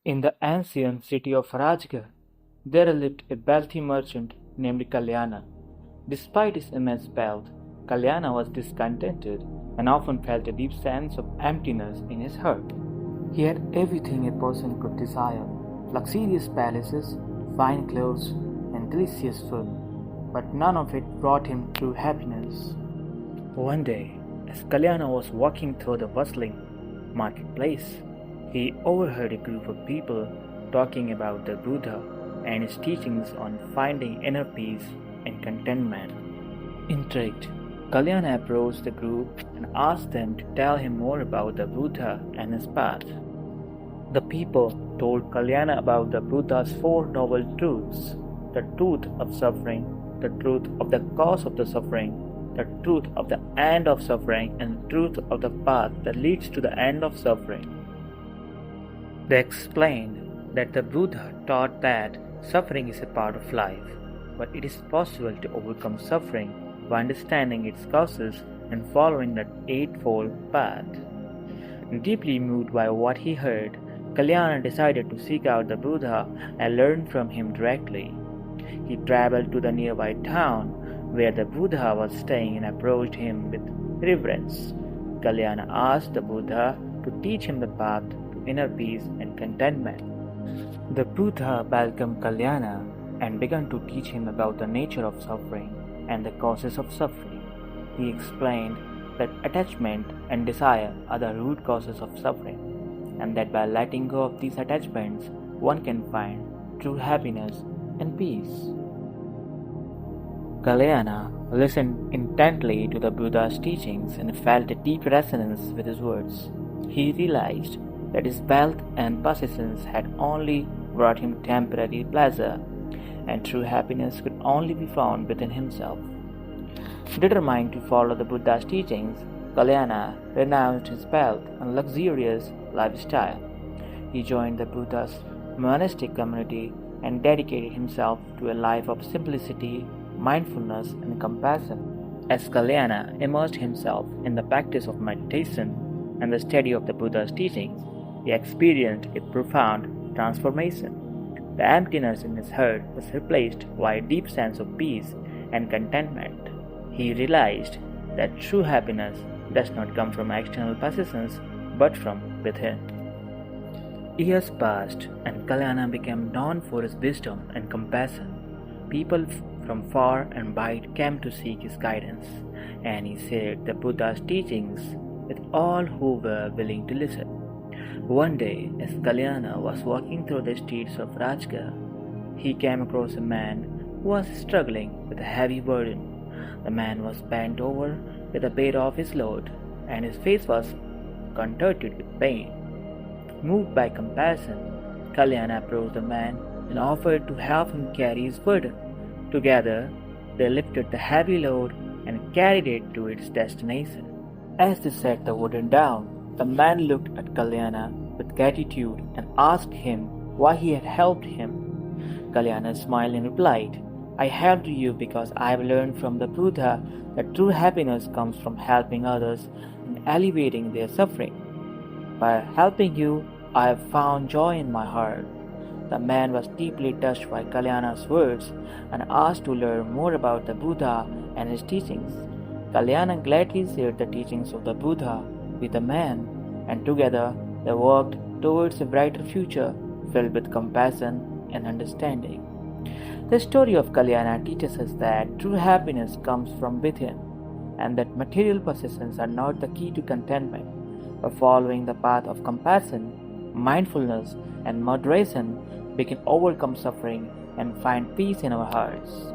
In the ancient city of Rajgarh, there lived a wealthy merchant named Kalyana. Despite his immense wealth, Kalyana was discontented and often felt a deep sense of emptiness in his heart. He had everything a person could desire: luxurious palaces, fine clothes, and delicious food, but none of it brought him true happiness. One day, as Kalyana was walking through the bustling marketplace, he overheard a group of people talking about the Buddha and his teachings on finding inner peace and contentment. Intrigued, Kalyana approached the group and asked them to tell him more about the Buddha and his path. The people told Kalyana about the Buddha's Four Noble Truths: the truth of suffering, the truth of the cause of the suffering, the truth of the end of suffering, and the truth of the path that leads to the end of suffering. They explained that the Buddha taught that suffering is a part of life, but it is possible to overcome suffering by understanding its causes and following the Eightfold Path. Deeply moved by what he heard, Kalyana decided to seek out the Buddha and learn from him directly. He traveled to the nearby town where the Buddha was staying and approached him with reverence. Kalyana asked the Buddha to teach him the path to inner peace and contentment. The Buddha welcomed Kalyana and began to teach him about the nature of suffering and the causes of suffering. He explained that attachment and desire are the root causes of suffering, and that by letting go of these attachments, one can find true happiness and peace. Kalyana listened intently to the Buddha's teachings and felt a deep resonance with his words. He realized that his wealth and possessions had only brought him temporary pleasure, and true happiness could only be found within himself. Determined to follow the Buddha's teachings, Kalyana renounced his wealth and luxurious lifestyle. He joined the Buddha's monastic community and dedicated himself to a life of simplicity, mindfulness, and compassion. As Kalyana immersed himself in the practice of meditation and the study of the Buddha's teachings, he experienced a profound transformation. The emptiness in his heart was replaced by a deep sense of peace and contentment. He realized that true happiness does not come from external possessions but from within. Years passed, and Kalyana became known for his wisdom and compassion. People from far and wide came to seek his guidance, and he shared the Buddha's teachings with all who were willing to listen. One day, as Kalyana was walking through the streets of Rajgarh, he came across a man who was struggling with a heavy burden. The man was bent over with the weight of his load, and his face was contorted with pain. Moved by compassion, Kalyana approached the man and offered to help him carry his burden. Together, they lifted the heavy load and carried it to its destination. As they set the burden down, the man looked at Kalyana with gratitude and asked him why he had helped him. Kalyana smiled and replied, "I helped you because I have learned from the Buddha that true happiness comes from helping others and alleviating their suffering. By helping you, I have found joy in my heart." The man was deeply touched by Kalyana's words and asked to learn more about the Buddha and his teachings. Kalyana gladly shared the teachings of the Buddha with the man, and together they worked towards a brighter future filled with compassion and understanding. The story of Kalyana teaches us that true happiness comes from within, and that material possessions are not the key to contentment. By following the path of compassion, mindfulness, and moderation, we can overcome suffering and find peace in our hearts.